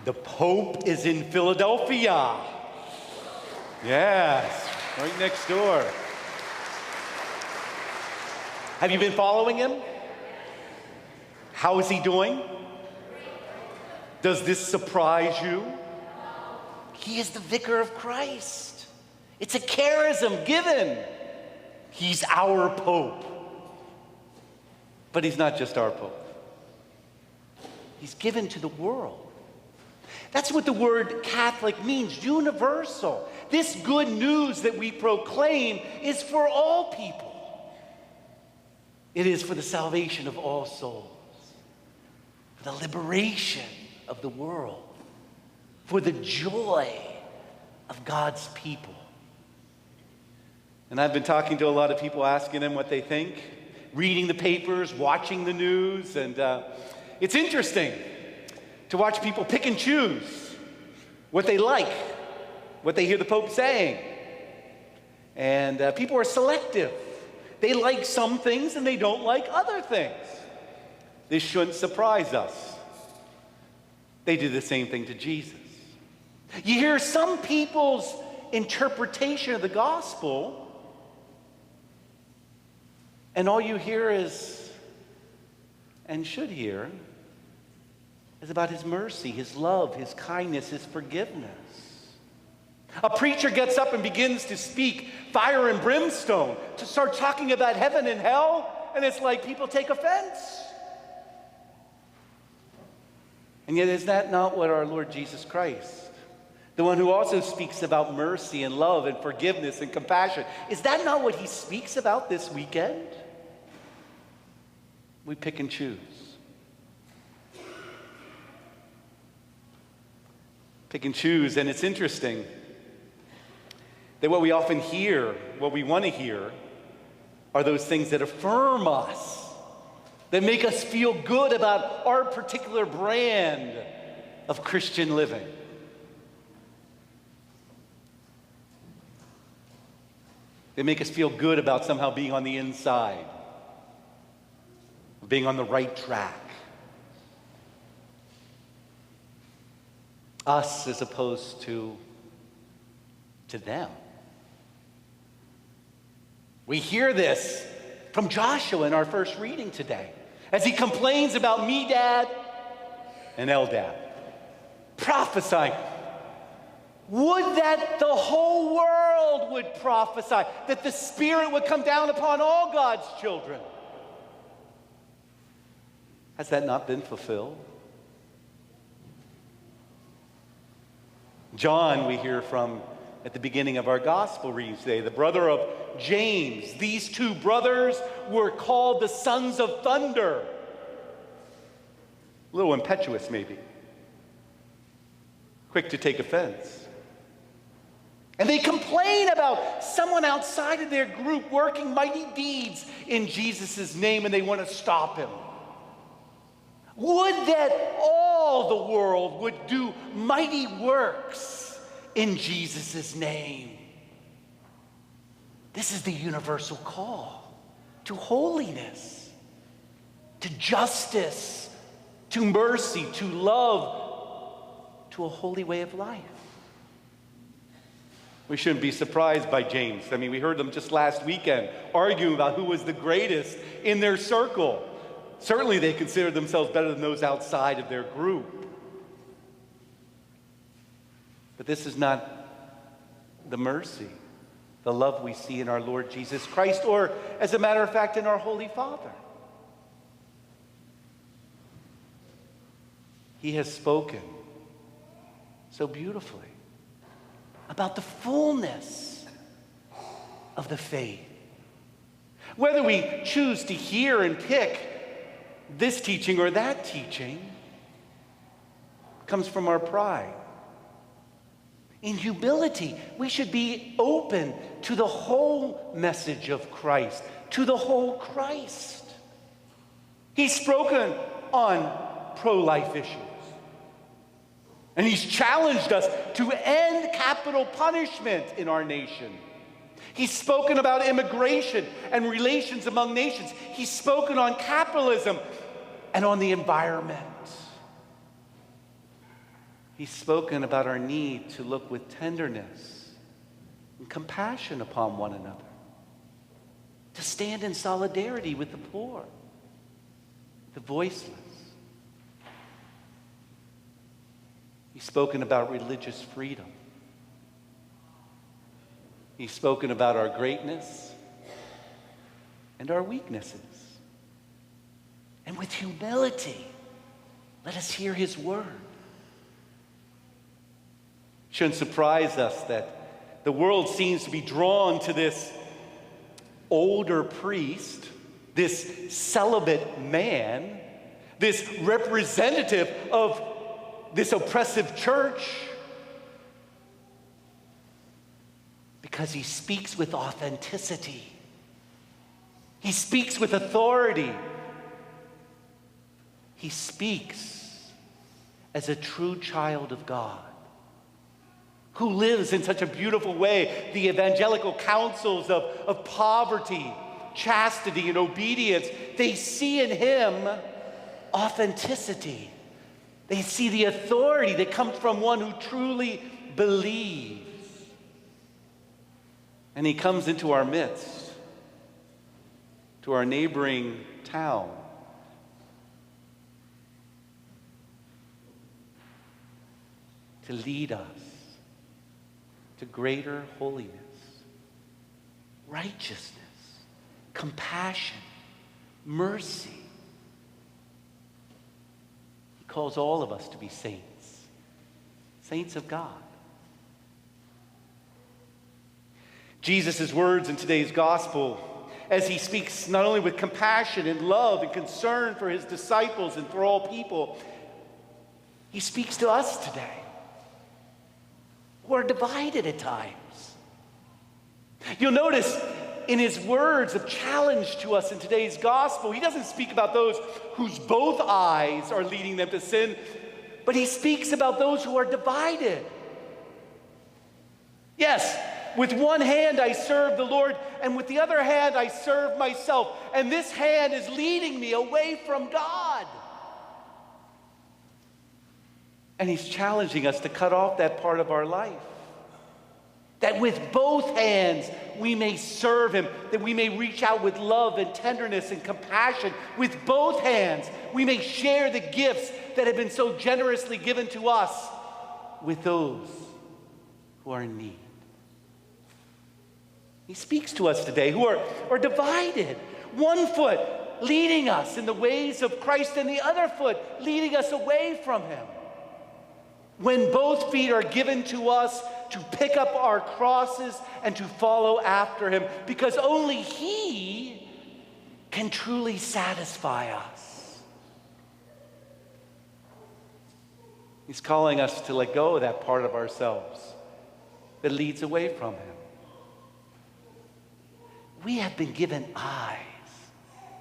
The Pope is in Philadelphia. Yes, right next door. Have you been following him? How is he doing? Does this surprise you? He is the vicar of Christ. It's a charism given. He's our Pope. But he's not just our Pope. He's given to the world. That's what the word Catholic means, universal. This good news that we proclaim is for all people. It is for the salvation of all souls, for the liberation of the world, for the joy of God's people. And I've been talking to a lot of people, asking them what they think, reading the papers, watching the news, and it's interesting to watch people pick and choose what they like, what they hear the Pope saying. And people are selective. They like some things and they don't like other things. This shouldn't surprise us. They do the same thing to Jesus. You hear some people's interpretation of the gospel, and all you hear is, and should hear, is about his mercy, his love, his kindness, his forgiveness. A preacher gets up and begins to speak fire and brimstone, to start talking about heaven and hell, and it's like people take offense. And yet, is that not what our Lord Jesus Christ, the one who also speaks about mercy and love and forgiveness and compassion, is that not what he speaks about this weekend? We pick and choose. Pick and choose, and it's interesting that what we often hear, what we want to hear, are those things that affirm us, that make us feel good about our particular brand of Christian living. They make us feel good about somehow being on the inside, being on the right track. Us as opposed to them. We hear this from Joshua in our first reading today, as he complains about Medad and Eldad, prophesying. Would that the whole world would prophesy, that the Spirit would come down upon all God's children. Has that not been fulfilled? John, we hear from at the beginning of our gospel reading today, the brother of James. These two brothers were called the sons of thunder. A little impetuous, maybe. Quick to take offense. And they complain about someone outside of their group working mighty deeds in Jesus' name, and they want to stop him. Would that all the world would do mighty works in Jesus' name. This is the universal call to holiness, to justice, to mercy, to love, to a holy way of life. We shouldn't be surprised by James. I mean, we heard them just last weekend arguing about who was the greatest in their circle. Certainly they consider themselves better than those outside of their group. But this is not the mercy, the love we see in our Lord Jesus Christ, or as a matter of fact, in our Holy Father. He has spoken so beautifully about the fullness of the faith. Whether we choose to hear and pick this teaching or that teaching comes from our pride. In humility, we should be open to the whole message of Christ, to the whole Christ. He's spoken on pro-life issues. And he's challenged us to end capital punishment in our nation. He's spoken about immigration and relations among nations. He's spoken on capitalism and on the environment. He's spoken about our need to look with tenderness and compassion upon one another, to stand in solidarity with the poor, the voiceless. He's spoken about religious freedom. He's spoken about our greatness and our weaknesses. And with humility, let us hear his word. It shouldn't surprise us that the world seems to be drawn to this older priest, this celibate man, this representative of this oppressive church, because he speaks with authenticity. He speaks with authority. He speaks as a true child of God who lives in such a beautiful way. The evangelical counsels of poverty, chastity, and obedience, they see in him authenticity. They see the authority that comes from one who truly believes. And he comes into our midst, to our neighboring town, to lead us to greater holiness, righteousness, compassion, mercy. He calls all of us to be saints, saints of God. Jesus' words in today's gospel, as he speaks not only with compassion and love and concern for his disciples and for all people, he speaks to us today who are divided at times. You'll notice in his words of challenge to us in today's gospel, he doesn't speak about those whose both eyes are leading them to sin, but he speaks about those who are divided. Yes, with one hand I serve the Lord, and with the other hand I serve myself. And this hand is leading me away from God. And he's challenging us to cut off that part of our life. That with both hands we may serve him, that we may reach out with love and tenderness and compassion. With both hands we may share the gifts that have been so generously given to us with those who are in need. He speaks to us today who are divided. One foot leading us in the ways of Christ and the other foot leading us away from him. When both feet are given to us to pick up our crosses and to follow after him, because only he can truly satisfy us. He's calling us to let go of that part of ourselves that leads away from him. We have been given eyes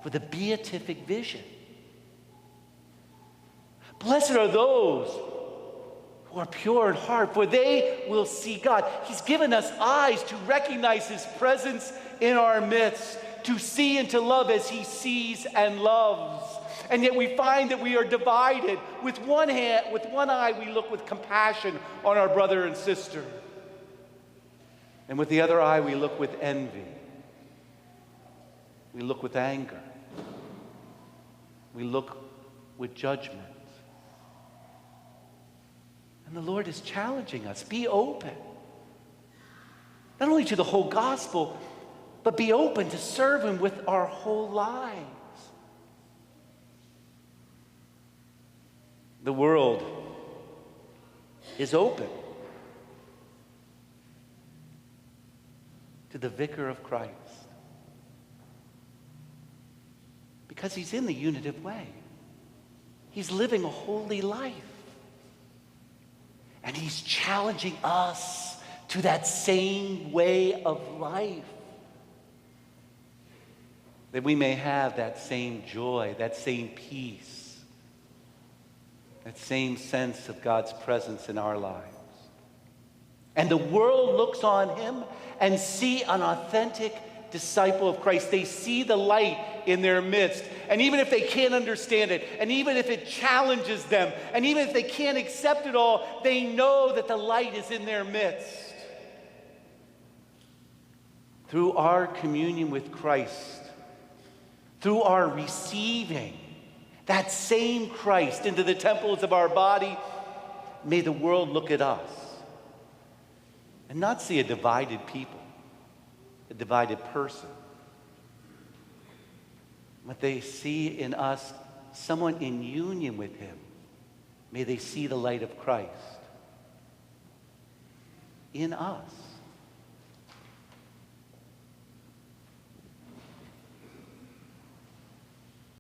for the beatific vision. Blessed are those who are pure in heart, for they will see God. He's given us eyes to recognize his presence in our midst, to see and to love as he sees and loves. And yet we find that we are divided. With one hand, with one eye, we look with compassion on our brother and sister. And with the other eye, we look with envy. We look with anger. We look with judgment. And the Lord is challenging us. Be open. Not only to the whole gospel, but be open to serve him with our whole lives. The world is open to the vicar of Christ, because he's in the unitive way. He's living a holy life. And he's challenging us to that same way of life, that we may have that same joy, that same peace, that same sense of God's presence in our lives. And the world looks on him and see an authentic disciple of Christ, they see the light in their midst. And even if they can't understand it, and even if it challenges them, and even if they can't accept it all, they know that the light is in their midst. Through our communion with Christ, through our receiving that same Christ into the temples of our body, may the world look at us and not see a divided people, a divided person. But they see in us someone in union with him. May they see the light of Christ in us.